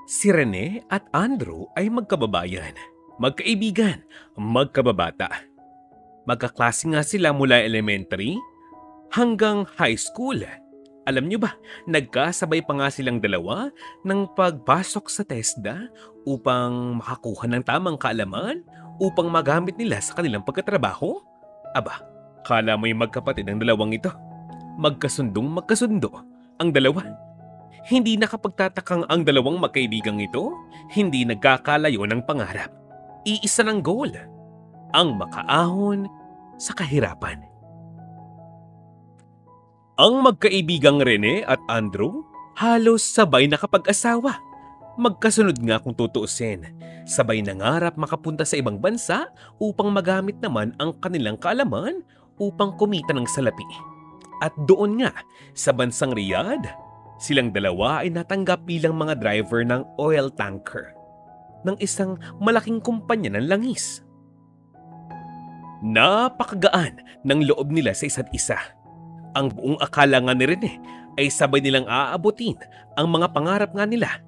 Si Rene at Andrew ay magkababayan, magkaibigan, magkababata. Magkaklase nga sila mula elementary hanggang high school. Alam nyo ba, nagkasabay pa nga silang dalawa ng pagpasok sa TESDA upang makakuha ng tamang kaalaman upang magamit nila sa kanilang pagkatrabaho? Aba, kala mo yung magkapatid ng dalawang ito. Magkasundong magkasundo ang dalawa. Hindi nakapagtatakang ang dalawang magkaibigang ito, hindi nagkakalayo ng pangarap. Iisa ng goal, ang makaahon sa kahirapan. Ang magkaibigang Rene at Andrew halos sabay nakapag-asawa. Magkasunod nga kung tutuusin. Sabay nangarap makapunta sa ibang bansa upang magamit naman ang kanilang kaalaman upang kumita ng salapi. At doon nga, sa bansang Riyadh, silang dalawa ay natanggap bilang mga driver ng oil tanker ng isang malaking kumpanya ng langis. Napakagaan ng loob nila sa isa't isa. Ang buong akala nga ni Rene ay sabay nilang aabutin ang mga pangarap nga nila.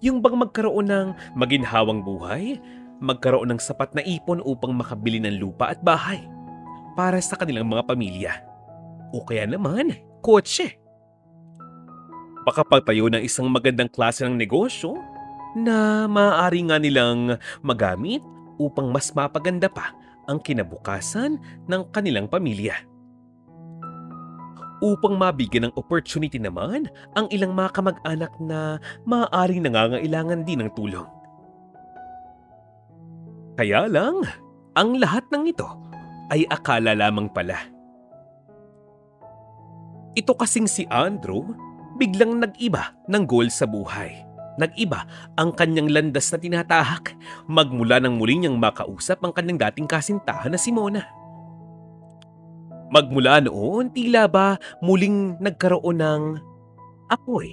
Yung bang magkaroon ng maginhawang buhay, magkaroon ng sapat na ipon upang makabili ng lupa at bahay para sa kanilang mga pamilya. O kaya naman, kotse. Makapagtayo ng isang magandang klase ng negosyo na maaari nga nilang magamit upang mas mapaganda pa ang kinabukasan ng kanilang pamilya. Upang mabigyan ng opportunity naman ang ilang mga kamag-anak na maaaring nangangailangan din ng tulong. Kaya lang, ang lahat ng ito ay akala lamang pala. Ito kasing si Andrew, biglang nag-iba ng goal sa buhay. Nag-iba ang kanyang landas na tinatahak magmula nang muli niyang makausap ang kanyang dating kasintahan na si Mona. Magmula noon, tila ba muling nagkaroon ng apoy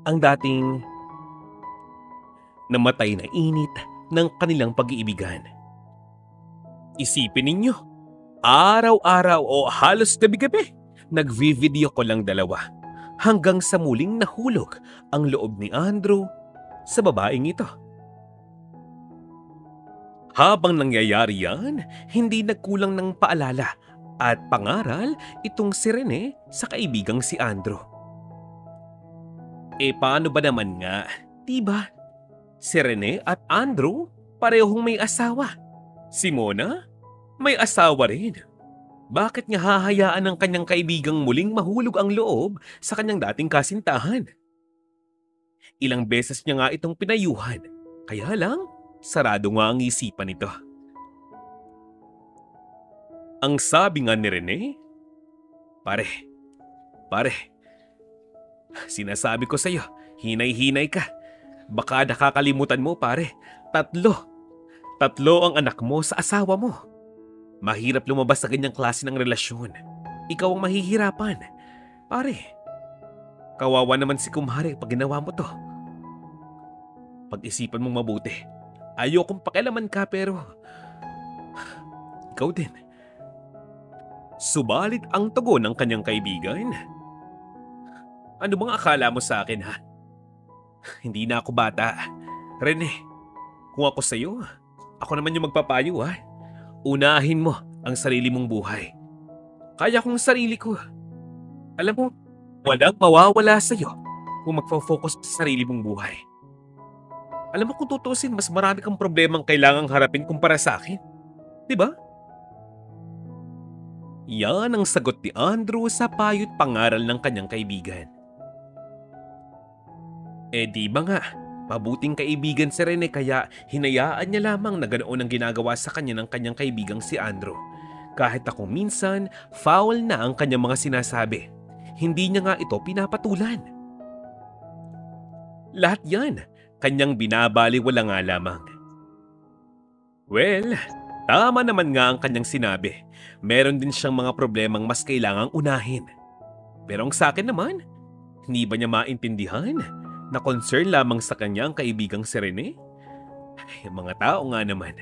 ang dating namatay na init ng kanilang pag-iibigan. Isipin ninyo, araw-araw o halos gabi-gabi, nagvi-video ko lang dalawa hanggang sa muling nahulog ang loob ni Andrew sa babaeng ito. Habang nangyayari yan, hindi nagkulang ng paalala at pangaral itong si Rene sa kaibigang si Andrew. Paano ba naman nga, diba? Si Rene at Andrew parehong may asawa. Si Mona, may asawa rin. Bakit niya hahayaan ng kanyang kaibigang muling mahulog ang loob sa kanyang dating kasintahan? Ilang beses niya nga itong pinayuhan, kaya lang sarado nga ang isipan nito. Ang sabi nga ni Rene, Pare, sinasabi ko sa'yo, hinay-hinay ka. Baka nakakalimutan mo pare, tatlo ang anak mo sa asawa mo. Mahirap lumabas sa ganyang klase ng relasyon. Ikaw ang mahihirapan. Pare, kawawa naman si kumare pag ginawa mo to. Pag-isipan mong mabuti. Ayokong pakialaman ka pero ikaw din. Subalit ang tugon ng kanyang kaibigan. Ano bang akala mo sa akin ha? Hindi na ako bata. Rene, kung ako sa'yo, ako naman yung magpapayo ha. Unahin mo ang sarili mong buhay. Kaya kong sarili ko. Alam mo, walang mawawala sa'yo kung magfo-focus sa sarili mong buhay. Alam mo kung tutusin, mas marami kang problemang kailangang harapin kumpara sa akin. Diba? Yan ang sagot ni Andrew sa payo't pangaral ng kanyang kaibigan. Di ba nga, mabuting kaibigan si Rene kaya hinayaan niya lamang na ganoon ang ginagawa sa kanya ng kanyang kaibigang si Andrew. Kahit ako minsan, foul na ang kanyang mga sinasabi. Hindi niya nga ito pinapatulan. Lahat yan, kanyang binabaliwala nga lamang. Well, tama naman nga ang kanyang sinabi. Meron din siyang mga problemang mas kailangang unahin. Pero ang sa akin naman, hindi ba niya maintindihan na concern lamang sa kanya ang kaibigang si Rene? Ay, mga tao nga naman.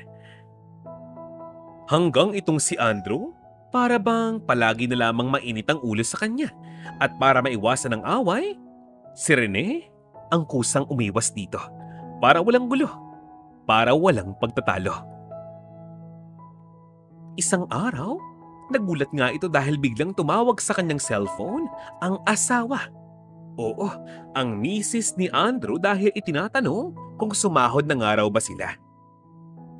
Hanggang itong si Andrew, para bang palagi na lamang mainit ang ulo sa kanya. At para maiwasan ang away, si Rene ang kusang umiwas dito para walang gulo, para walang pagtatalo. Isang araw, nagulat nga ito dahil biglang tumawag sa kanyang cellphone ang asawa. Oo, ang misis ni Andrew dahil itinatanong kung sumahod na nga raw ba sila.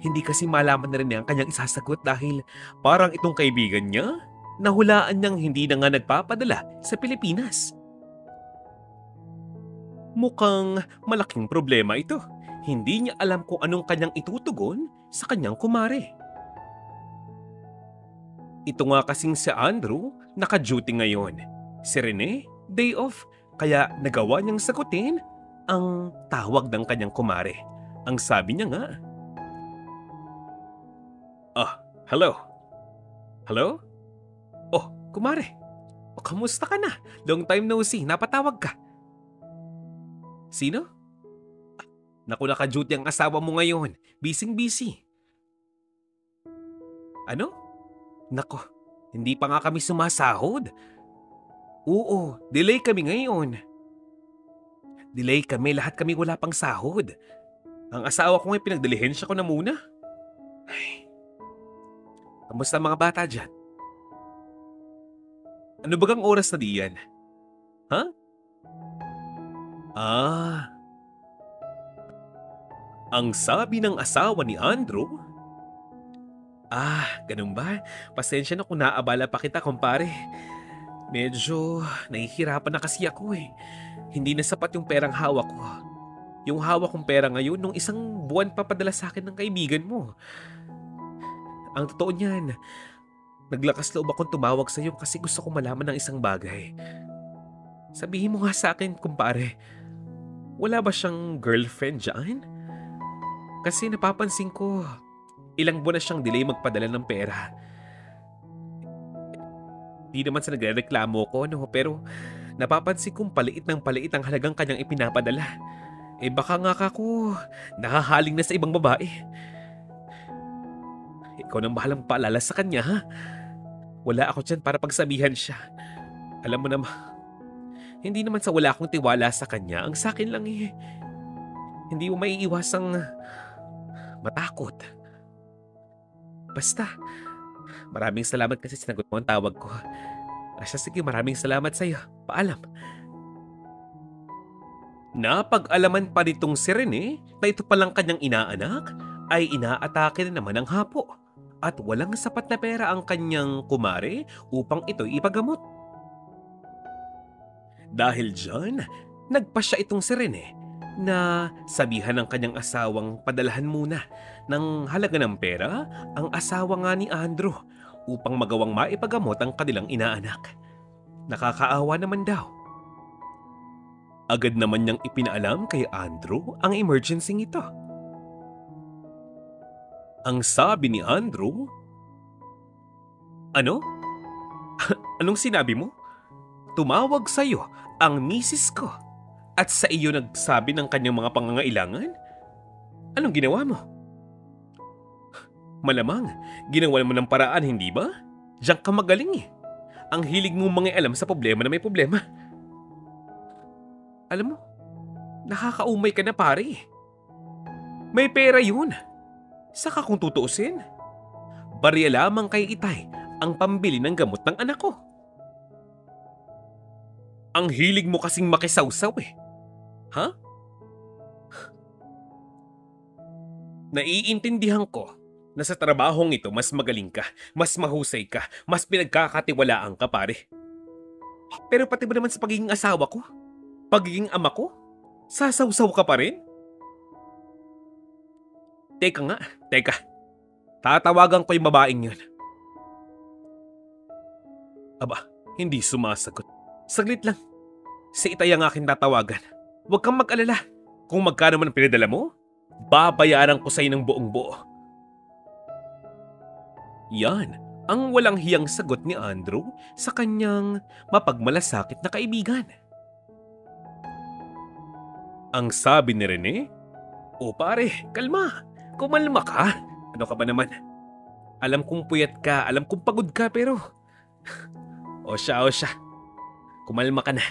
Hindi kasi malaman na rin niya ang kanyang isasagot dahil parang itong kaibigan niya, nahulaan niyang hindi na nga nagpapadala sa Pilipinas. Mukhang malaking problema ito. Hindi niya alam kung anong kanyang itutugon sa kanyang kumare. Ito nga kasing si Andrew, naka-duty ngayon. Si Rene, day off, kaya nagawa niyang sagutin ang tawag ng kanyang kumare. Ang sabi niya nga, hello? Hello? Oh, kumare. O, kamusta ka na? Long time no see, napatawag ka. Sino? Naku, naka-duty ang asawa mo ngayon. Busy-busy. Ano? Nako, hindi pa nga kami sumasahod. Oo, delay kami ngayon. Delay kami, lahat kami wala pang sahod. Ang asawa ko ngayon pinagdilihensya ko na muna. Ay, kamusta mga bata dyan? Ano bagang oras na diyan? Ha? Ang sabi ng asawa ni Andrew, ganun ba? Pasensya na kung naabala pa kita, kumpare. Medyo nahihirapan na kasi ako eh. Hindi na sapat yung perang hawak ko. Yung hawak kong pera ngayon nung isang buwan papadala sa akin ng kaibigan mo. Ang totoo niyan, naglakas loob akong tumawag sa iyo kasi gusto ko malaman ng isang bagay. Sabihin mo nga sa akin, kumpare, wala ba siyang girlfriend dyan? Kasi napapansin ko, ilang buwan na siyang delay magpadala ng pera. Di naman sa nagrereklamo ko, no? Pero napapansin kong paliit ng paliit ang halagang kanyang ipinapadala. Baka nga kako, nakahaling na sa ibang babae. Ikaw nang bahalang paalala sa kanya, ha? Wala ako dyan para pagsabihan siya. Alam mo naman, hindi naman sa wala akong tiwala sa kanya. Ang sa akin lang hindi mo maiiwasang matakot. Basta, maraming salamat kasi sinagot mo ang tawag ko. Sige, maraming salamat sa iyo. Paalam. Napag-alaman pa nitong si Rene na ito palang kanyang inaanak ay inaatake na naman ng hapo at walang sapat na pera ang kanyang kumare upang ito'y ipagamot. Dahil dyan, nagpasya itong si Rene na sabihan ng kanyang asawang padalahan muna ng halaga ng pera ang asawa nga ni Andrew upang magawang maipagamot ang kanilang inaanak. Nakakaawa naman daw. Agad naman niyang ipinaalam kay Andrew ang emergency ito. Ang sabi ni Andrew, "Ano? Anong sinabi mo? Tumawag sa'yo ang misis ko at sa iyo nagsabi ng kanyang mga pangangailangan? Anong ginawa mo?" Malamang, ginawa mo ng paraan, hindi ba? Diyan ka magaling eh. Ang hilig mong mangialam sa problema na may problema. Alam mo, nakakaumay ka na pare. May pera yun. Saka kung tutuusin, barya lamang kay Itay ang pambili ng gamot ng anak ko. Ang hilig mo kasing makisawsaw eh. Ha? Naiintindihan ko na sa trabahong ito mas magaling ka, mas mahusay ka, mas pinagkakatiwalaan ka pare. Pero pati ba naman sa pagiging asawa ko? Pagiging ama ko? Sasawsaw ka pa rin? Teka. Tatawagan ko yung babaeng yun. Aba, hindi sumasagot. Saglit lang. Si Itay ang aking tatawagan. Huwag kang mag-alala. Kung magkano man pinadala mo, babayaran ko sa'yo ng buong buo. Yan ang walang hiyang sagot ni Andrew sa kanyang mapagmalasakit na kaibigan. Ang sabi ni Rene, "O pare, kalma. Kumalma ka. Ano ka ba naman? Alam kong puyat ka, alam kong pagod ka pero... O siya. Kumalma ka na.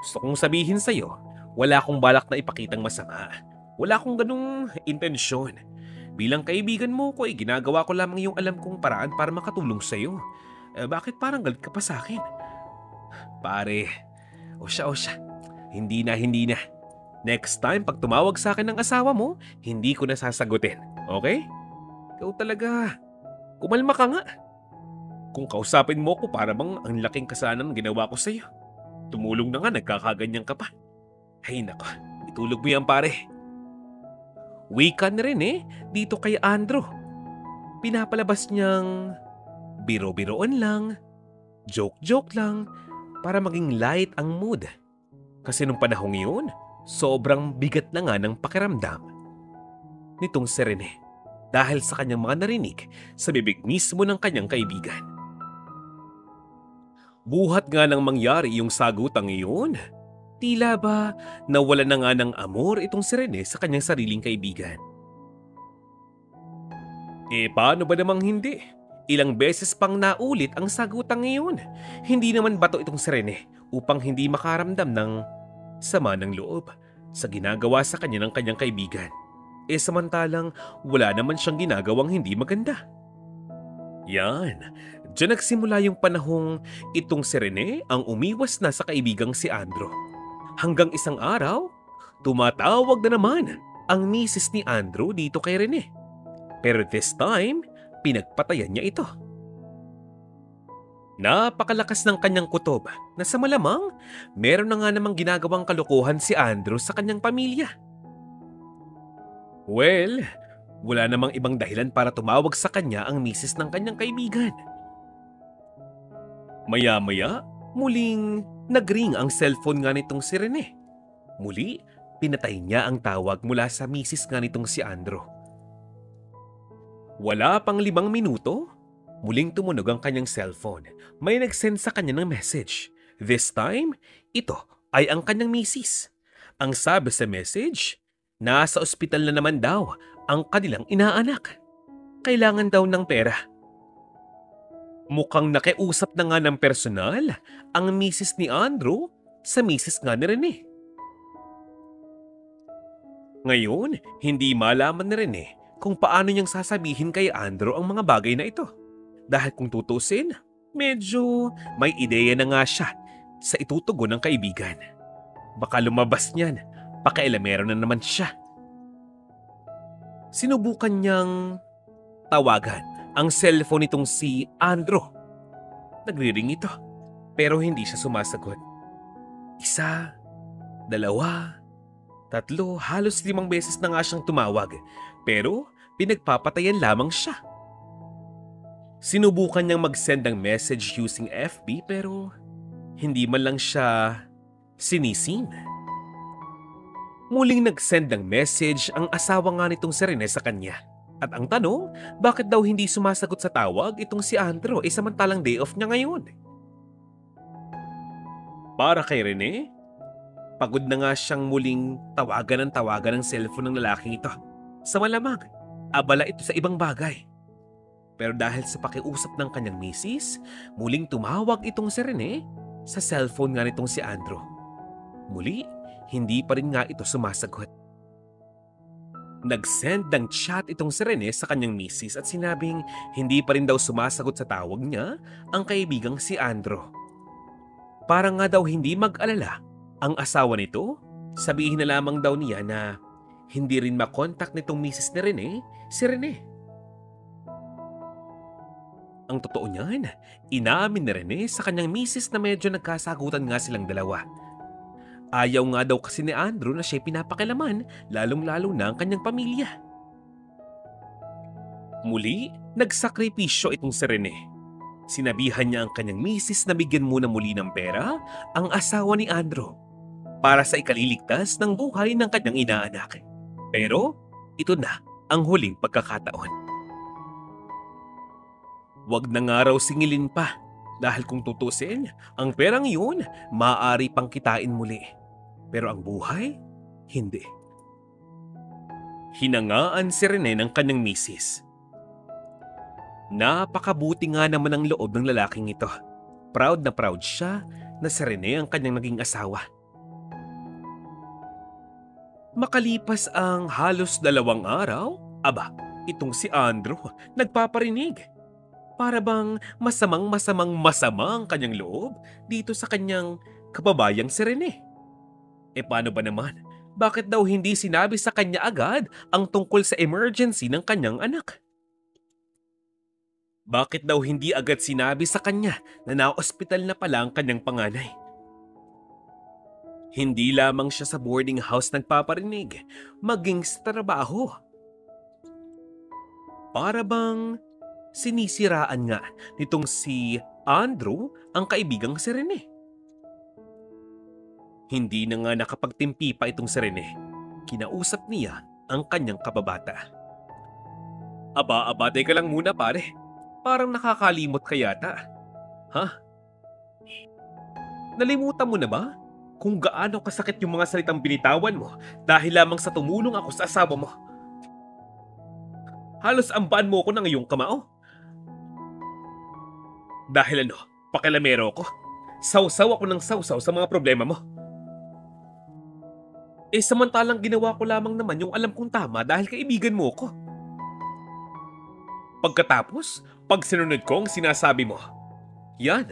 Gusto kong sabihin sa'yo, Wala akong balak na ipakitang masama. Wala akong ganung intensyon. Bilang kaibigan mo ko ginagawa ko lamang yung alam kong paraan para makatulong sa'yo. Bakit parang galit ka pa sa akin? Pare, o siya. Hindi na, hindi na. Next time, pag tumawag sa akin ng asawa mo, hindi ko na sasagutin. Okay? Ikaw talaga. Kumalma ka nga. Kung kausapin mo ko para bang ang laking kasalanan ginawa ko sa'yo. Tumulong na nga, nagkakaganyan ka pa. Ay nako, itulog mo yan pare. Wika na rin dito kay Andrew. Pinapalabas niyang biro-biroon lang, joke-joke lang, para maging light ang mood. Kasi nung panahong yun, sobrang bigat na nga ng pakiramdam nitong si Rene dahil sa kanyang mga narinig sa bibig mismo ng kanyang kaibigan. Buhat nga nang mangyari yung sagutang iyon, tila ba nawala na nga ng amor itong si Rene sa kanyang sariling kaibigan. Paano ba namang hindi? Ilang beses pang naulit ang sagutang iyon. Hindi naman bato itong si Rene upang hindi makaramdam ng sama ng loob sa ginagawa sa kanya ng kanyang kaibigan. Samantalang wala naman siyang ginagawang hindi maganda. Yan, diyan nagsimula yung panahong itong si Rene ang umiwas na sa kaibigang si Andrew. Hanggang isang araw, tumatawag na naman ang misis ni Andrew dito kay Rene. Pero this time, pinagpatayan niya ito. Napakalakas ng kanyang kutob na sa malamang meron na nga namang ginagawang kalokohan si Andrew sa kanyang pamilya. Well, wala namang ibang dahilan para tumawag sa kanya ang misis ng kanyang kaibigan. Maya-maya, muling nagring ang cellphone nga nitong si Rene. Muli, pinatay niya ang tawag mula sa misis nga nitong si Andrew. Wala pang 5 minuto, muling tumunog ang kanyang cellphone. May nag-send sa kanya ng message. This time, ito ay ang kanyang misis. Ang sabi sa message, nasa ospital na naman daw ang kanilang inaanak. Kailangan daw ng pera. Mukhang nakiusap na nga ng personal ang misis ni Andrew sa misis nga ni Rene. Ngayon, hindi malaman ni Rene kung paano niyang sasabihin kay Andrew ang mga bagay na ito. Dahil kung tutusin, medyo may ideya na nga siya sa itutugon ng kaibigan. Baka lumabas niyan, pakailamero na naman siya. Sinubukan niyang tawagan ang cellphone nitong si Andrew. Nagriring ito, pero hindi siya sumasagot. 1, 2, 3, halos 5 beses na nga siyang tumawag, pero pinagpapatayan lamang siya. Sinubukan niyang mag-send ng message using FB pero hindi man lang siya sinisin. Muling nag-send ng message ang asawa nga nitong si Rene sa kanya. At ang tanong, bakit daw hindi sumasagot sa tawag itong si Andrew samantalang day off niya ngayon? Para kay Rene, pagod na nga siyang muling tawagan ng cellphone ng lalaking ito. Sa malamang, abala ito sa ibang bagay. Pero dahil sa pakiusap ng kanyang misis, muling tumawag itong si Rene sa cellphone nga nitong si Andrew. Muli, hindi pa rin nga ito sumasagot. Nag-send ng chat itong si Rene sa kanyang misis at sinabing hindi pa rin daw sumasagot sa tawag niya ang kaibigang si Andrew. Para nga daw hindi mag-alala ang asawa nito, sabihin na lamang daw niya na hindi rin makontak nitong misis ni Rene si Rene. Ang totoo niyan, inamin ni Rene sa kanyang misis na medyo nagkasagutan nga silang dalawa. Ayaw nga daw kasi ni Andrew na siya pinapakilaman, lalong-lalo na ang kanyang pamilya. Muli, nagsakripisyo itong si Rene. Sinabihan niya ang kanyang misis na bigyan muna muli ng pera ang asawa ni Andrew para sa ikaliligtas ng buhay ng kanyang inaanak. Pero ito na ang huling pagkakataon. Wag na nga raw singilin pa dahil kung tutusin, ang perang yun maaari pang kitain muli. Pero ang buhay, hindi. Hinangaan si Rene ng kanyang misis. Napakabuti nga naman ang loob ng lalaking ito. Proud na proud siya na si Rene ang kanyang naging asawa. Makalipas ang halos 2 araw, itong si Andrew nagpaparinig. Para bang masama ang kanyang loob dito sa kanyang kababayang si Rene. Paano ba naman? Bakit daw hindi sinabi sa kanya agad ang tungkol sa emergency ng kanyang anak? Bakit daw hindi agad sinabi sa kanya na na-ospital na pala ang kanyang panganay? Hindi lamang siya sa boarding house nagpaparinig, maging sa trabaho. Para bang sinisiraan nga nitong si Andrew ang kaibigang si Rene. Hindi na nga nakapagtimpi pa itong si Rene. Kinausap niya ang kanyang kababata. Teka lang muna pare. Parang nakakalimot ka yata. Ha? Nalimutan mo na ba kung gaano kasakit yung mga salitang binitawan mo dahil lamang sa tumulong ako sa asawa mo? Halos ambaan mo ako ng iyong kamao. Dahil pakilamero ako. Sausaw ako ng sausaw sa mga problema mo. Samantalang ginawa ko lamang naman yung alam kong tama dahil kaibigan mo ko. Pagkatapos, pag sinunod ko ang sinasabi mo, yan,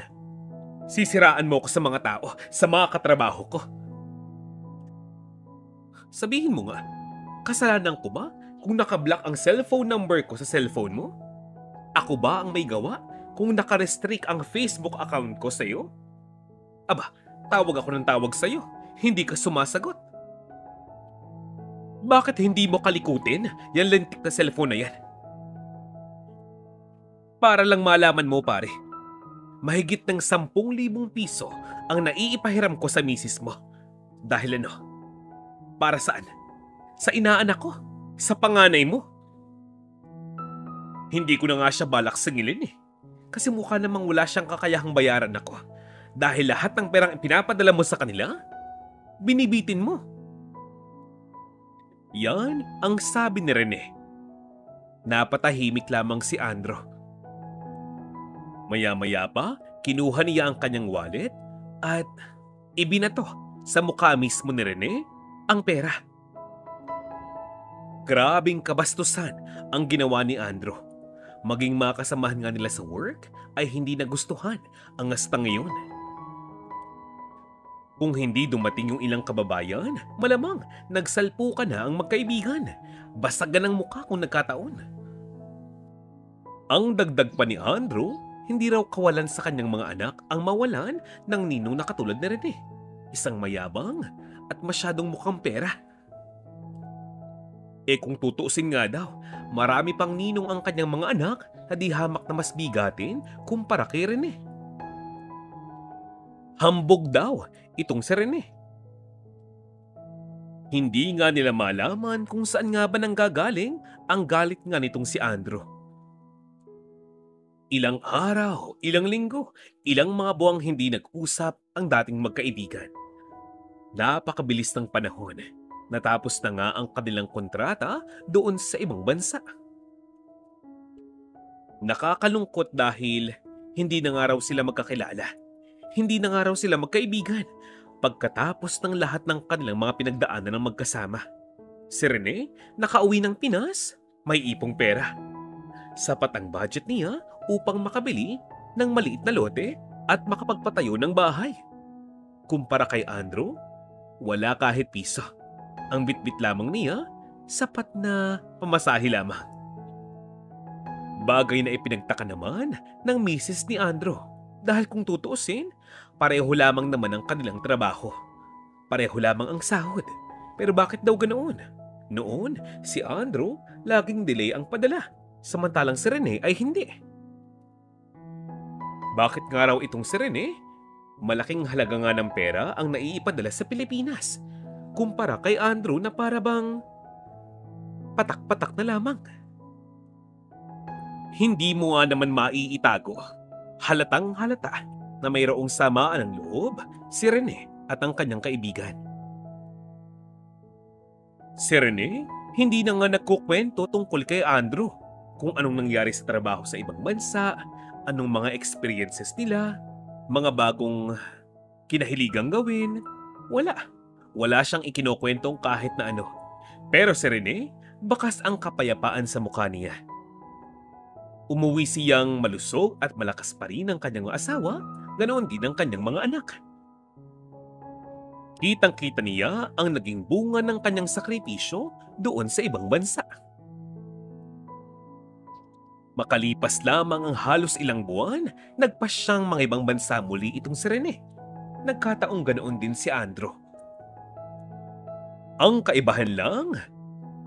sisiraan mo ko sa mga tao, sa mga katrabaho ko. Sabihin mo nga, kasalanan ko ba kung nakablock ang cellphone number ko sa cellphone mo? Ako ba ang may gawa kung nakarestrict ang Facebook account ko sa'yo? Tawag ako ng tawag sa'yo, hindi ka sumasagot. Bakit hindi mo kalikutin yan lentik na cellphone na yan? Para lang malaman mo pare, mahigit ng 10,000 piso ang naiipahiram ko sa misis mo. Dahil para saan? Sa inaanak ko, sa panganay mo. Hindi ko na nga siya balak singilin kasi mukha namang wala siyang kakayahang bayaran ako. Dahil lahat ng perang pinapadala mo sa kanila, binibitin mo. Yan ang sabi ni Rene. Napatahimik lamang si Andrew. Maya-maya pa, kinuha niya ang kanyang wallet at ibinato sa mukha mismo ni Rene ang pera. Grabing kabastusan ang ginawa ni Andrew. Maging makasamahan nga nila sa work ay hindi nagustuhan ang hastang ngayon. Kung hindi dumating yung ilang kababayan, malamang nagsalpukan na ang magkaibigan. Basagan ang mukha kung nagkataon. Ang dagdag pa ni Andrew, hindi raw kawalan sa kanyang mga anak ang mawalan ng ninong na katulad ni Rene. Isang mayabang at masyadong mukhang pera. Kung tutuusin nga daw, marami pang ninong ang kanyang mga anak na di hamak na mas bigatin kumpara kay Rene. Hambog daw itong si Rene. Hindi nga nila malaman kung saan nga ba nanggagaling ang galit nga nitong si Andrew. Ilang araw, ilang linggo, ilang mga buwang hindi nag-usap ang dating magkaibigan. Napakabilis ng panahon. Natapos na nga ang kanilang kontrata doon sa ibang bansa. Nakakalungkot dahil hindi na nga raw sila magkakilala. Hindi na nga raw sila magkaibigan pagkatapos ng lahat ng kanilang mga pinagdaanan ng magkasama. Si Rene, nakauwi ng Pinas, may ipong pera. Sapat ang budget niya upang makabili ng maliit na lote at makapagpatayo ng bahay. Kumpara kay Andrew, wala kahit piso. Ang bitbit lamang niya, sapat na pamasahe lamang. Bagay na ipinagtaka naman ng misis ni Andrew dahil kung tutuusin, pareho lamang naman ang kanilang trabaho. Pareho lamang ang sahod. Pero bakit daw ganoon? Noon, si Andrew laging delay ang padala, samantalang si Rene ay hindi. Bakit nga raw itong si Rene? Malaking halaga nga ng pera ang naiipadala sa Pilipinas, kumpara kay Andrew na para bang patak-patak na lamang. Hindi mo nga naman maiitago. Halatang halata na mayroong samaan ng loob si Rene at ang kanyang kaibigan. Si Rene, hindi na nga nagkukwento tungkol kay Andrew kung anong nangyari sa trabaho sa ibang bansa, anong mga experiences nila, mga bagong kinahiligang gawin. Wala. Wala siyang ikinokwentong kahit na ano. Pero si Rene, bakas ang kapayapaan sa mukha niya. Umuwi siyang malusog at malakas pa rin ang kanyang asawa, ganoon din ang kanyang mga anak. Kitang-kita niya ang naging bunga ng kanyang sakripisyo doon sa ibang bansa. Makalipas lamang ang halos ilang buwan, nagpasyang mga ibang bansa muli itong si Rene. Nagkataong ganoon din si Andrew. Ang kaibahan lang,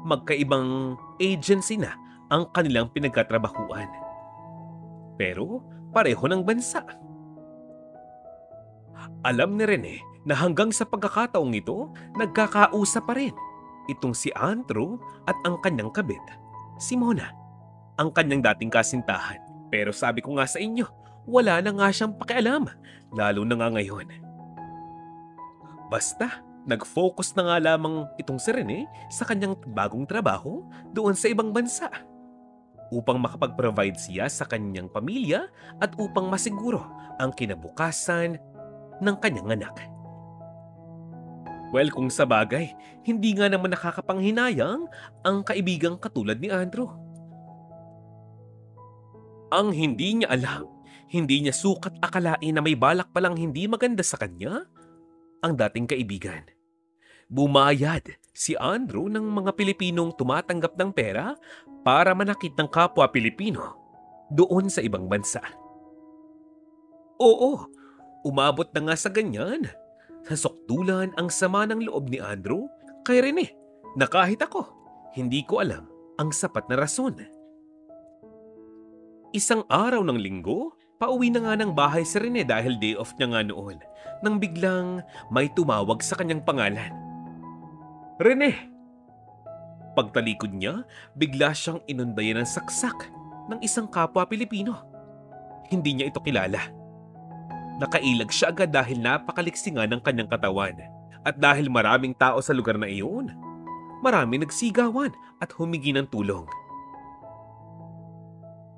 magkaibang agency na ang kanilang pinagkatrabahuan. Pero pareho ng bansa. Alam ni Rene na hanggang sa pagkakataong ito, nagkakausap pa rin itong si Andrew at ang kanyang kabit, si Mona, ang kanyang dating kasintahan. Pero sabi ko nga sa inyo, wala na nga siyang pakialam, lalo na nga ngayon. Basta, nag-focus na nga lamang itong si Rene sa kanyang bagong trabaho doon sa ibang bansa upang makapag-provide siya sa kanyang pamilya at upang masiguro ang kinabukasan ng kanyang anak. Well, kung sa bagay, hindi nga naman nakakapanghinayang ang kaibigang katulad ni Andrew. Ang hindi niya alam, hindi niya sukat akalain na may balak palang hindi maganda sa kanya, ang dating kaibigan. Bumayad si Andrew ng mga Pilipinong tumatanggap ng pera para manakit ng kapwa Pilipino doon sa ibang bansa. Oo, umabot na nga sa ganyan. Sa sukdulan ang sama ng loob ni Andrew kay Rene na kahit ako, hindi ko alam ang sapat na rason. Isang araw ng linggo, pauwi na nga ng bahay si Rene dahil day off niya nga noon nang biglang may tumawag sa kanyang pangalan. Rene! Pagtalikod niya, bigla siyang inundayan ng saksak ng isang kapwa Pilipino. Hindi niya ito kilala. Nakailag siya agad dahil napakaliksi nga ng kanyang katawan. At dahil maraming tao sa lugar na iyon, marami nagsigawan at humingi ng tulong.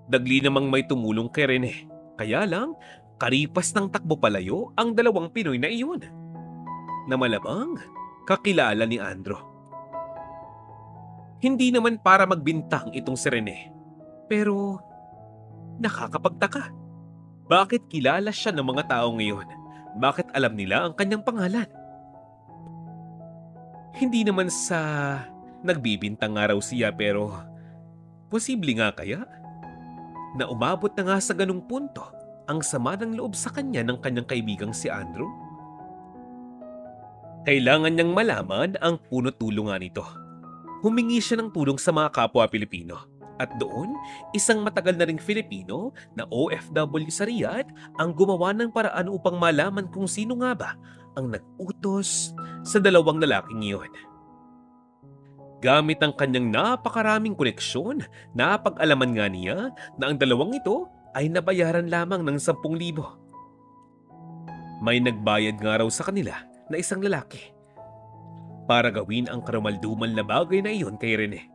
Dagli namang may tumulong kay Rene. Kaya lang, karipas ng takbo palayo ang dalawang Pinoy na iyon. Na malamang kakilala ni Andrew. Hindi naman para magbintang itong si Rene. Pero nakakapagtaka. Bakit kilala siya ng mga tao ngayon? Bakit alam nila ang kanyang pangalan? Hindi naman sa nagbibintang nga raw siya pero posible nga kaya na umabot na nga sa ganung punto ang sama ng loob sa kanya ng kanyang kaibigang si Andrew? Kailangan niyang malaman ang punot dulo nga nito. Humingi siya ng tulong sa mga kapwa Pilipino. At doon, isang matagal na ring Filipino na OFW sa Riyadh ang gumawa ng paraan upang malaman kung sino nga ba ang nag-utos sa dalawang lalaking iyon. Gamit ang kanyang napakaraming koneksyon, napag-alaman nga niya na ang dalawang ito ay nabayaran lamang ng 10,000. May nagbayad nga raw sa kanila na isang lalaki para gawin ang karumaldumal na bagay na iyon kay Rene.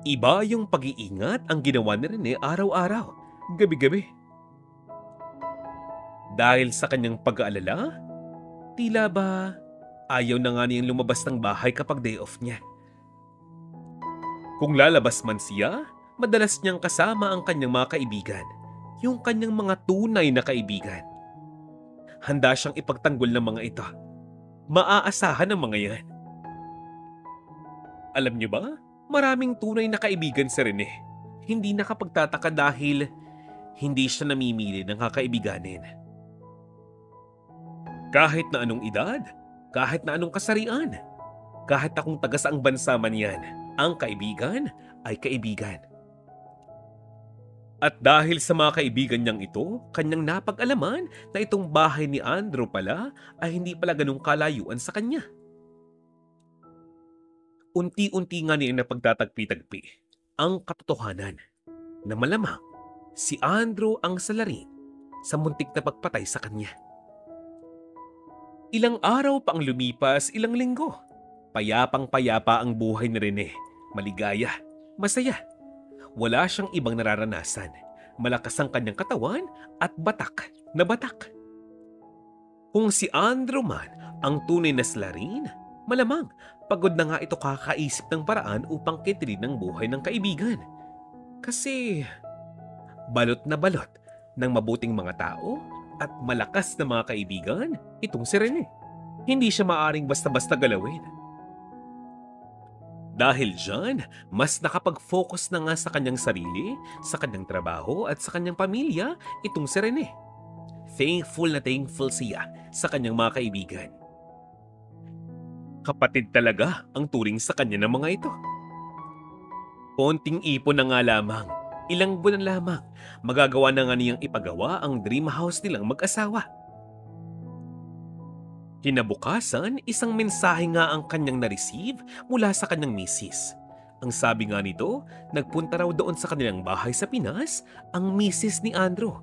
Iba yung pag-iingat ang ginawa ni Rene araw-araw, gabi-gabi. Dahil sa kanyang pag-aalala, tila ba ayaw na nga niyang lumabas ng bahay kapag day off niya. Kung lalabas man siya, madalas niyang kasama ang kanyang mga kaibigan, yung kanyang mga tunay na kaibigan. Handa siyang ipagtanggol ng mga ito. Maaasahan ang mga yan. Alam niyo ba? Maraming tunay na kaibigan si Rene. Hindi nakapagtataka dahil hindi siya namimili ng kakaibiganin. Kahit na anong edad, kahit na anong kasarian, kahit na kung taga saang bansa man yan, ang kaibigan ay kaibigan. At dahil sa mga kaibigan niyang ito, kanyang napag-alaman na itong bahay ni Andrew pala ay hindi pala ganung kalayuan sa kanya. Unti-unti nga niya napagtatagpi-tagpi ang katotohanan na malamang si Andrew ang salarin sa muntik na pagpatay sa kanya. Ilang araw pa ang lumipas, ilang linggo. Payapang-payapa ang buhay ni Rene. Maligaya, masaya. Wala siyang ibang nararanasan. Malakas ang kanyang katawan at batak na batak. Kung si Andrew man Ang tunay na slarin, malamang pagod na nga ito kakaisip ng paraan upang kitilin ang buhay ng kaibigan. Kasi balot na balot ng mabuting mga tao at malakas na mga kaibigan itong si Rene. Hindi siya maaring basta-basta galawin. Dahil dyan, mas nakapag-focus na nga sa kanyang sarili, sa kanyang trabaho at sa kanyang pamilya itong si Rene. Thankful na thankful siya sa kanyang mga kaibigan. Kapatid talaga ang turing sa kanya ng mga ito. Konting ipon na nga lamang, ilang buwan lamang, magagawa na nga niyang ipagawa ang dream house nilang mag-asawa. Kinabukasan, isang mensahe nga ang kanyang na-receive mula sa kanyang misis. Ang sabi nga nito, nagpunta raw doon sa kanilang bahay sa Pinas ang misis ni Andrew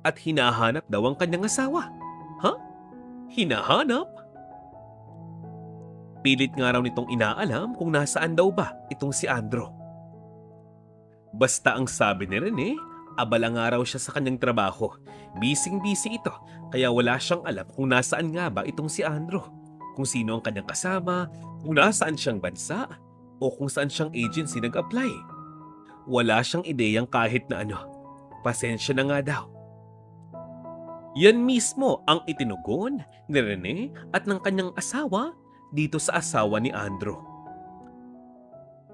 at hinahanap daw ang kanyang asawa. Ha? Hinahanap? Pilit nga raw nitong inaalam kung nasaan daw ba itong si Andrew. Basta ang sabi ni Rene, abala nga raw siya sa kanyang trabaho. Bising-busy ito, kaya wala siyang alam kung nasaan nga ba itong si Andrew. Kung sino ang kanyang kasama, kung nasaan siyang bansa, o kung saan siyang agency nag-apply. Wala siyang ideyang kahit na ano. Pasensya na nga daw. Yan mismo ang itinugon ni Rene at ng kanyang asawa dito sa asawa ni Andrew.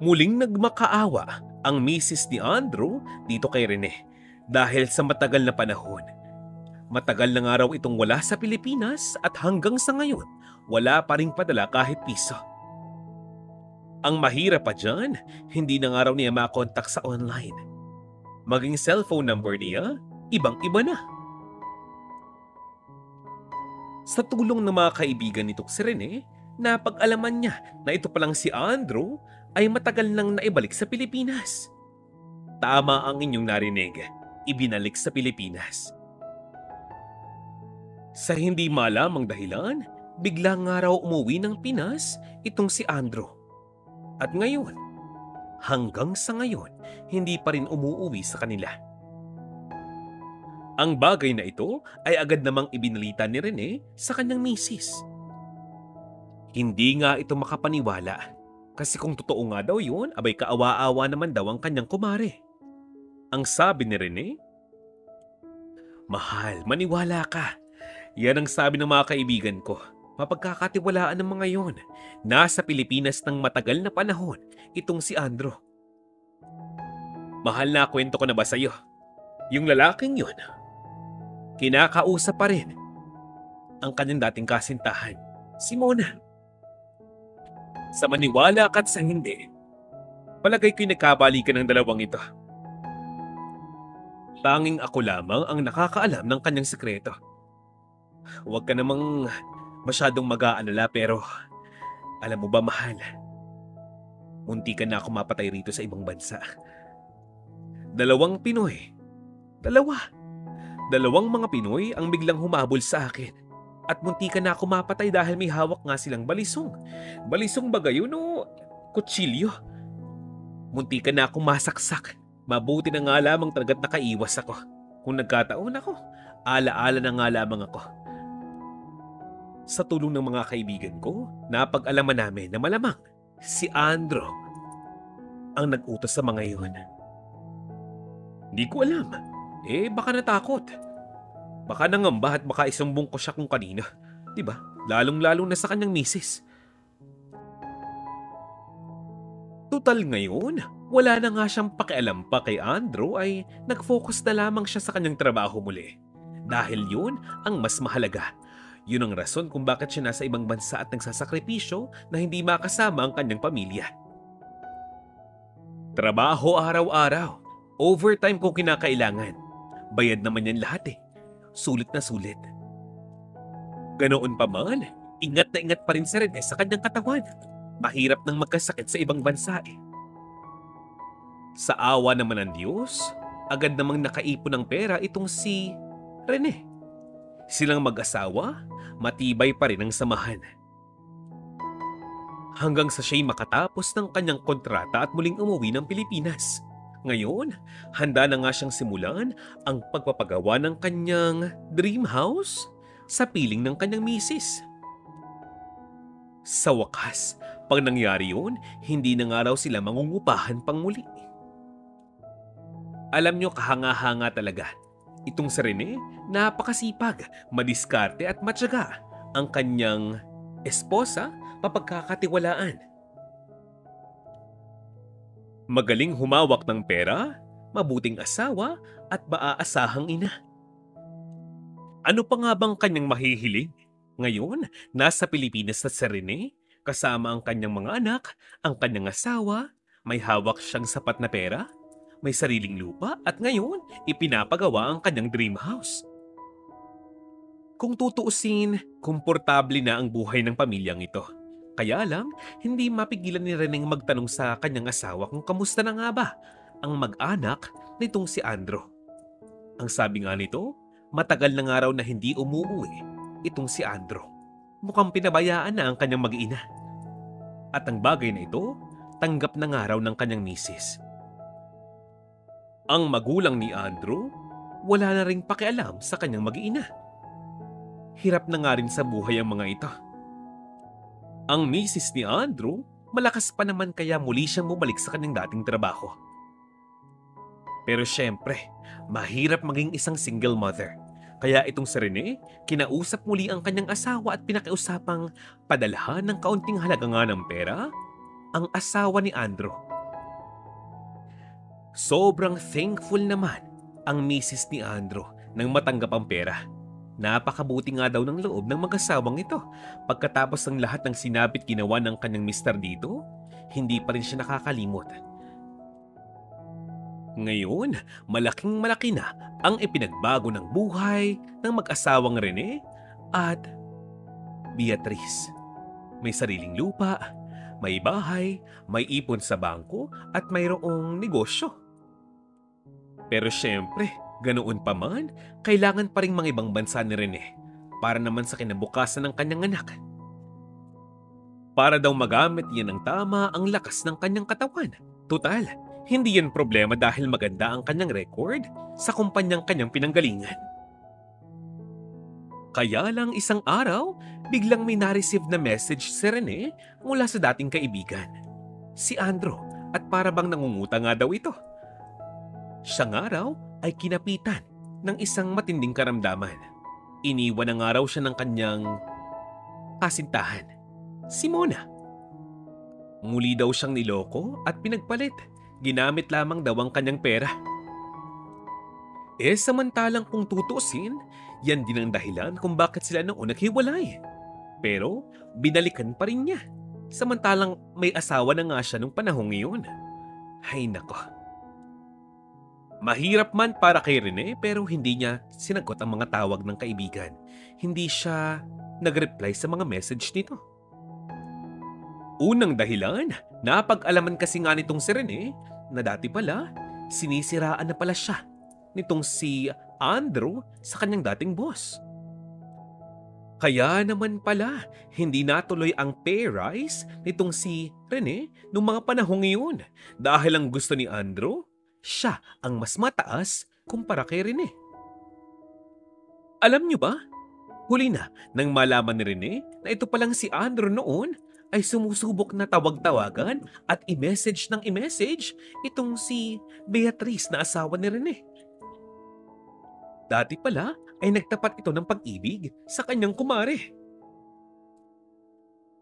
Muling nagmakaawa ang misis ni Andrew dito kay Rene dahil sa matagal na panahon. Matagal na nga raw itong wala sa Pilipinas at hanggang sa ngayon, wala pa ring padala kahit piso. Ang mahirap pa dyan, hindi na nga raw niya makontak sa online. Maging cellphone number niya, ibang-iba na. Sa tulong ng mga kaibigan nitong si Rene, napag-alaman niya na ito palang si Andrew ay matagal nang naibalik sa Pilipinas. Tama ang inyong narinig, ibinalik sa Pilipinas. Sa hindi malamang dahilan, bigla nga raw umuwi ng Pinas itong si Andrew. At ngayon, hanggang sa ngayon, hindi pa rin umuuwi sa kanila. Ang bagay na ito ay agad namang ibinalita ni Rene sa kanyang misis. Hindi nga ito makapaniwala kasi kung totoo nga daw yun, abay kaawa-awa naman daw ang kanyang kumare. Ang sabi ni Rene, "Mahal, maniwala ka. Yan ang sabi ng mga kaibigan ko. Mapagkakatiwalaan ng mga yon. Nasa Pilipinas ng matagal na panahon itong si Andrew." Mahal, na kwento ko na ba sa'yo? Yung lalaking yun, kinakausap pa rin ang kanyang dating kasintahan, si Mona. Sa maniwala ka't sa hindi, palagay ko'y nagkabalikan ng dalawang ito. Tanging ako lamang ang nakakaalam ng kanyang sekreto. Huwag ka namang masyadong mag-aalala pero alam mo ba, mahal, muntikan na ako mapatay rito sa ibang bansa. Dalawang Pinoy. Dalawang mga Pinoy ang biglang humabol sa akin. At muntikan na ako mapatay dahil may hawak nga silang balisong. Balisong ba gayon o kutsilyo? Muntikan na akong masaksak. Mabuti na nga lamang talaga't nakaiwas ako. Kung nagkataon ako, ala-ala na nga lamang ako. Sa tulong ng mga kaibigan ko, napag-alaman namin na malamang si Andrew ang nag-utos sa mga iyon. Di ko alam. Baka natakot. Baka nangamba at baka isumbong ko siya kung kanina. Diba? Lalong-lalo na sa kanyang misis. Tutal ngayon, wala na nga siyang pakialam pa kay Andrew ay nag-focus na lamang siya sa kanyang trabaho muli. Dahil yun ang mas mahalaga. Yun ang rason kung bakit siya nasa ibang bansa at nagsasakripisyo na hindi makasama ang kanyang pamilya. Trabaho araw-araw. Overtime kung kinakailangan. Bayad naman yan lahat eh. Sulit na sulit. Ganoon pa man, ingat na ingat pa rin si Rene sa kanyang katawan. Mahirap nang magkasakit sa ibang bansa eh. Sa awa naman ng Diyos, agad namang nakaipon ng pera itong si Rene. Silang mag-asawa, matibay pa rin ang samahan. Hanggang sa siya'y makatapos ng kanyang kontrata at muling umuwi ng Pilipinas. Ngayon, handa na nga siyang simulan ang pagpapagawa ng kanyang dream house sa piling ng kanyang misis. Sa wakas, pag nangyari yun, hindi na nga raw sila mangungupahan pang muli. Alam nyo, kahanga-hanga talaga. Itong si Rene, napakasipag, madiskarte at matyaga. Ang kanyang esposa, mapagkakatiwalaan. Magaling humawak ng pera, mabuting asawa at maaasahang ina. Ano pa nga bang kanyang mahihiling? Ngayon, nasa Pilipinas na si Rene, kasama ang kanyang mga anak, ang kanyang asawa, may hawak siyang sapat na pera, may sariling lupa at ngayon, ipinapagawa ang kanyang dream house. Kung tutuusin, komportable na ang buhay ng pamilyang ito. Kaya lang, hindi mapigilan ni Reneng magtanong sa kanyang asawa kung kamusta na nga ba ang mag-anak nitong si Andrew. Ang sabi nga nito, matagal na nga raw na hindi umuuwi itong si Andrew. Mukhang pinabayaan na ang kanyang mag-ina. At ang bagay na ito, tanggap na nga raw ng kanyang misis. Ang magulang ni Andrew, wala na ring pakialam sa kanyang mag-ina. Hirap na nga rin sa buhay ang mga ito. Ang misis ni Andrew, malakas pa naman kaya muli siyang bumalik sa kanyang dating trabaho. Pero syempre, mahirap maging isang single mother. Kaya itong si Rene, kinausap muli ang kanyang asawa at pinakiusapang padalahan ng kaunting halaga nga ng pera ang asawa ni Andrew. Sobrang thankful naman ang misis ni Andrew nang matanggap ang pera. Napakabuti nga daw ng loob ng mag-asawang ito. Pagkatapos ng lahat ng sinabit ginawa ng kanyang mister dito, hindi pa rin siya nakakalimot. Ngayon, malaking-malaki na ang ipinagbago ng buhay ng mag-asawang Rene at Beatrice. May sariling lupa, may bahay, may ipon sa bangko at mayroong negosyo. Pero syempre, ganoon pa man, kailangan pa rin mga ibang bansa ni Rene para naman sa kinabukasan ng kanyang anak. Para daw magamit niya ng tama ang lakas ng kanyang katawan. Total, hindi yan problema dahil maganda ang kanyang record sa kumpanyang kanyang pinanggalingan. Kaya lang isang araw, biglang may na-receive na message si Rene mula sa dating kaibigan, si Andrew, at para bang nangunguta nga daw ito. Siya nga raw ay kinapitan ng isang matinding karamdaman. Iniwan na nga raw siya ng kanyang kasintahan, si Mona. Muli daw siyang niloko at pinagpalit. Ginamit lamang daw ang kanyang pera. Samantalang kung tutusin, yan din ang dahilan kung bakit sila noon naghiwalay. Pero binalikan pa rin niya. Samantalang may asawa na nga siya nung panahong iyon. Hay nako. Mahirap man para kay Rene pero hindi niya sinagot ang mga tawag ng kaibigan. Hindi siya nag-reply sa mga message nito. Unang dahilan, napag-alaman kasi nga nitong si Rene na dati pala sinisiraan na pala siya nitong si Andrew sa kanyang dating boss. Kaya naman pala hindi natuloy ang pay rise nitong si Rene noong mga panahong iyon dahil ang gusto ni Andrew, siya ang mas mataas kumpara kay Rene. Alam niyo ba, huli na nang malaman ni Rene na ito palang si Andrew noon ay sumusubok na tawag-tawagan at i-message ng i-message itong si Beatrice na asawa ni Rene. Dati pala ay nagtapat ito ng pag-ibig sa kanyang kumare.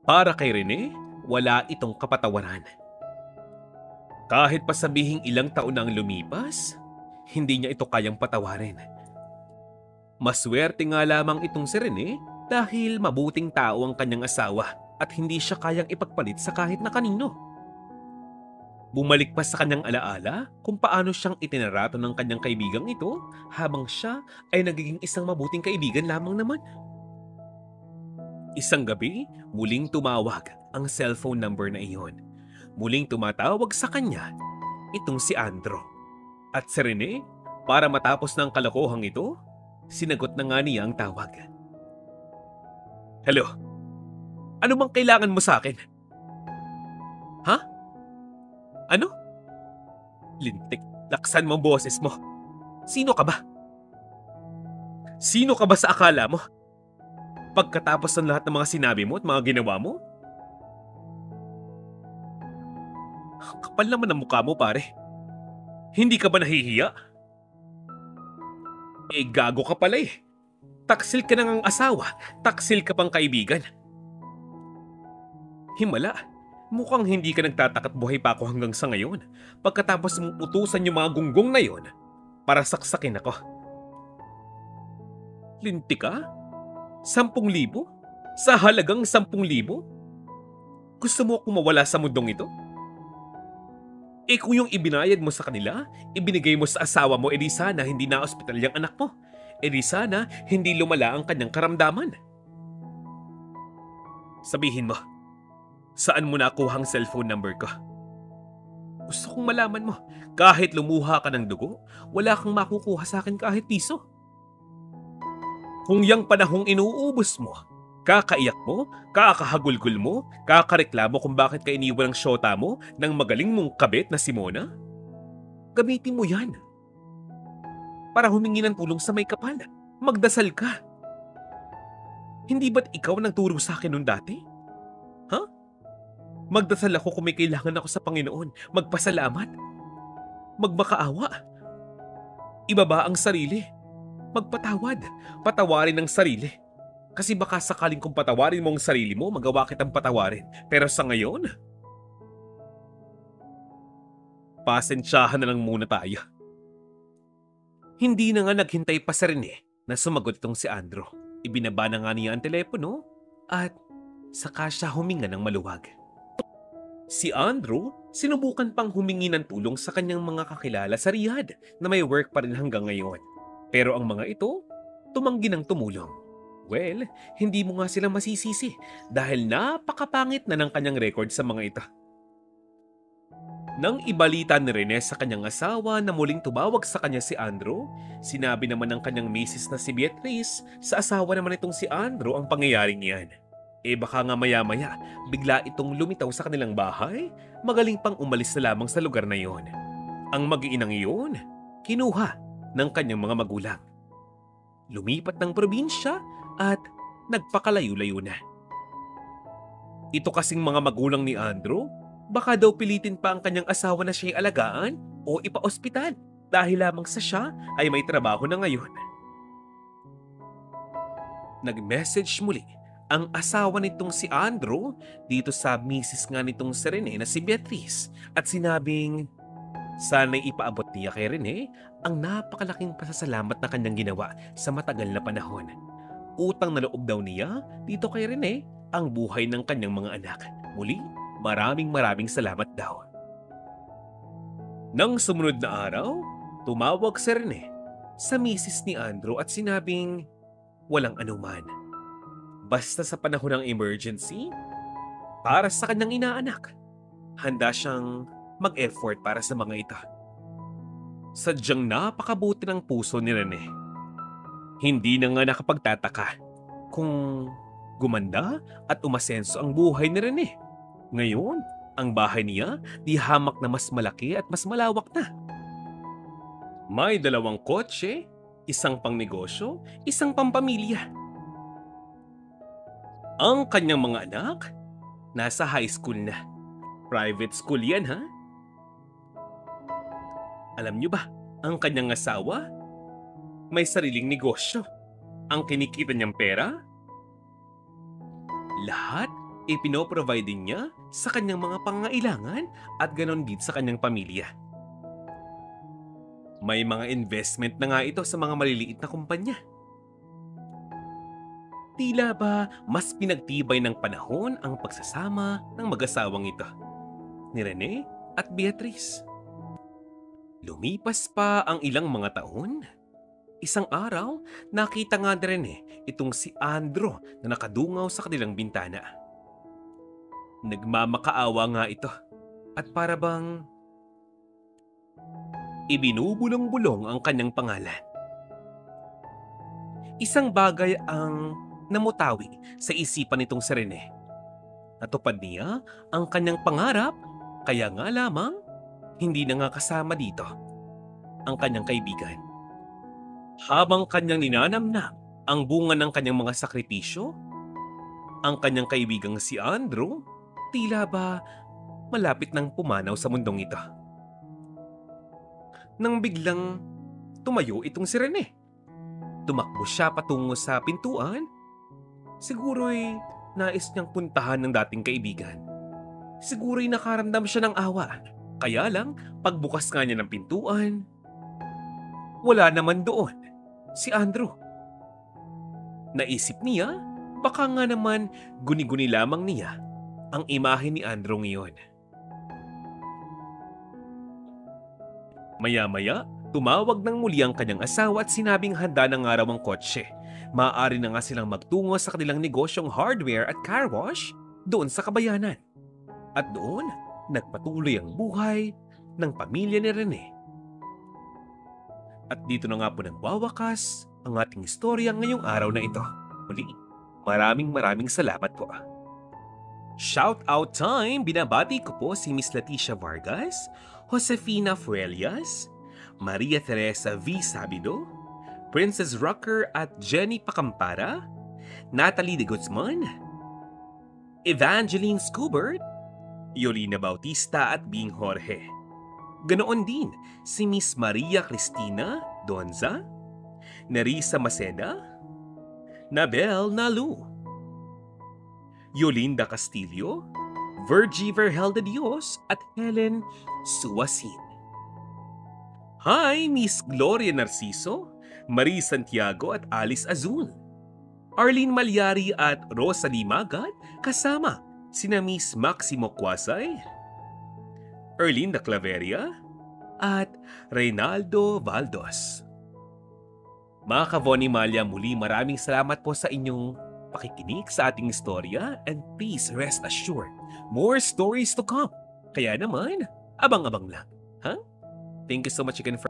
Para kay Rene, wala itong kapatawaran. Kahit pa sabihing ilang taon na ang lumipas, hindi niya ito kayang patawarin. Maswerte nga lamang itong si Rene dahil mabuting tao ang kanyang asawa at hindi siya kayang ipagpalit sa kahit na kanino. Bumalik pa sa kanyang alaala kung paano siyang itinarato ng kanyang kaibigang ito habang siya ay nagiging isang mabuting kaibigan lamang naman. Isang gabi, muling tumawag ang cellphone number na iyon. Muling tumatawag sa kanya itong si Andrew. At si Rene, para matapos ng kalokohang ito, sinagot na nga niya ang tawag. Hello? Ano bang kailangan mo sa akin? Ha? Ano? Lintik, laksan mo ang boses mo. Sino ka ba? Sino ka ba sa akala mo? Pagkatapos ng lahat ng mga sinabi mo at mga ginawa mo, Kapal naman ang mukha mo, pare. Hindi ka ba nahihiya? Gago ka pala eh. Taksil ka na ngang asawa, taksil ka pang kaibigan. Himala, mukhang hindi ka nagtatakat buhay pa ako hanggang sa ngayon pagkatapos mong utusan yung mga gunggong na yon para saksakin ako. Linti ka? 10,000? Sa halagang 10,000? Gusto mo akong mawala sa mundong ito? Kung yung ibinayad mo sa kanila, ibinigay mo sa asawa mo, edi sana hindi na ospital yung anak mo. Edi sana hindi lumala ang kanyang karamdaman. Sabihin mo, saan mo nakuha ang cellphone number ko? Gusto kong malaman mo, kahit lumuha ka ng dugo, wala kang makukuha sa akin kahit piso. Kung yang panahong inuubos mo, kakaiyak mo, kakahagulgul mo, kakareklamo kung bakit ka iniwan ng syota mo ng magaling mong kabit na si Mona, gamitin mo yan para humingi ng tulong sa may kapal. Magdasal ka. Hindi ba't ikaw nagturo sa akin noon dati? Ha? Magdasal ako kung may kailangan ako sa Panginoon. Magpasalamat. Magmakaawa. Ibaba ang sarili. Magpatawad. Patawarin ang sarili. Kasi baka sakaling kung patawarin mo ang sarili mo, magawa kitang patawarin. Pero sa ngayon, pasensyahan na lang muna tayo. Hindi na nga naghintay pa sa Rene na sumagot itong si Andrew. Ibinaba na nga niya ang telepono at saka siya huminga ng maluwag. Si Andrew, sinubukan pang humingi ng tulong sa kanyang mga kakilala sa Riyadh na may work pa rin hanggang ngayon. Pero ang mga ito, tumanggi ng tumulong. Well, hindi mo nga sila masisisi dahil napakapangit na ng kanyang record sa mga ito. Nang ibalita ni Rene sa kanyang asawa na muling tumawag sa kanya si Andrew, sinabi naman ng kanyang misis na si Beatrice sa asawa naman itong si Andrew ang pangyayaring niyan. Baka nga maya-maya, bigla itong lumitaw sa kanilang bahay, magaling pang umalis na lamang sa lugar na iyon. Ang mag-iinang iyon, kinuha ng kanyang mga magulang. Lumipat ng probinsya at nagpakalayo-layo na. Ito kasing mga magulang ni Andrew, baka daw pilitin pa ang kanyang asawa na siya'y alagaan o ipa-ospital dahil lamang sa siya ay may trabaho na ngayon. Nag-message muli ang asawa nitong si Andrew dito sa misis nga nitong si Rene na si Beatrice at sinabing sana'y ipaabot niya kay Rene ang napakalaking pasasalamat na kanyang ginawa sa matagal na panahon. Utang na loob daw niya dito kay Rene ang buhay ng kanyang mga anak. Muli, maraming salamat daw. Nang sumunod na araw, tumawag si Rene sa misis ni Andrew at sinabing walang anuman. Basta sa panahon ng emergency, para sa kanyang inaanak, handa siyang mag-effort para sa mga ito. Sadyang napakabuti ng puso ni Rene. Hindi na nga nakapagtataka kung gumanda at umasenso ang buhay ni Rene. Ngayon, ang bahay niya di hamak na mas malaki at mas malawak na. May 2 kotse, 1 pangnegosyo, 1 pampamilya. Ang kanyang mga anak, nasa high school na. Private school yan, ha? Alam niyo ba, ang kanyang asawa, may sariling negosyo. Ang kinikita niyang pera, lahat ipinoprovide din niya sa kanyang mga pangangailangan at ganon din sa kanyang pamilya. May mga investment na nga ito sa mga maliliit na kumpanya. Tila ba mas pinagtibay ng panahon ang pagsasama ng mag-asawang ito, ni Rene at Beatrice. Lumipas pa ang ilang mga taon. Isang araw, nakita nga ni Rene itong si Andrew na nakadungaw sa kanilang bintana. Nagmamakaawa nga ito at para bang ibinubulong-bulong ang kanyang pangalan. Isang bagay ang namutawi sa isipan nitong si Rene. Natupad niya ang kanyang pangarap, kaya nga lamang hindi na nga kasama dito ang kanyang kaibigan. Habang kanyang ninanamnam ang bunga ng kanyang mga sakripisyo, ang kanyang kaibigang si Andrew, tila ba malapit ng pumanaw sa mundong ito. Nang biglang tumayo itong si Rene. Tumakbo siya patungo sa pintuan. Siguro'y nais niyang puntahan ng dating kaibigan. Siguro'y nakaramdam siya ng awa. Kaya lang, pagbukas nga niya ng pintuan, wala naman doon si Andrew. Naisip niya, baka nga naman guni-guni lamang niya ang imahe ni Andrew ngayon. Maya-maya, tumawag ng muli ang kanyang asawa at sinabing handa na nga raw ang kotse. Maaari na nga silang magtungo sa kanilang negosyong hardware at car wash doon sa Kabayanan. At doon, nagpatuloy ang buhay ng pamilya ni Rene. At dito na nga po nagwawakas ang ating istorya ngayong araw na ito. Muli, maraming salamat po. Shout out time! Binabati ko po si Miss Leticia Vargas, Josefina Fuelias, Maria Teresa V. Sabido, Princess Rucker at Jenny Pacampara, Natalie de Guzman, Evangeline Scubert, Yolina Bautista at Bing Jorge. Ganoon din si Miss Maria Cristina Donza, Nerissa Maceda, Nabel Nalu, Yolinda Castillo, Virgie Vergel de Dios at Helen Suasin. Hi, Miss Gloria Narciso, Marie Santiago at Alice Azul. Arlene Malyari at Rosalie Magad kasama sina Miss Maximo Quasay, Erlinda Claveria at Reynaldo Valdos. Mga ka-Vonny Malya, muli maraming salamat po sa inyong pakikinig sa ating istorya and please rest assured, more stories to come. Kaya naman, abang-abang lang. Huh? Thank you so much again for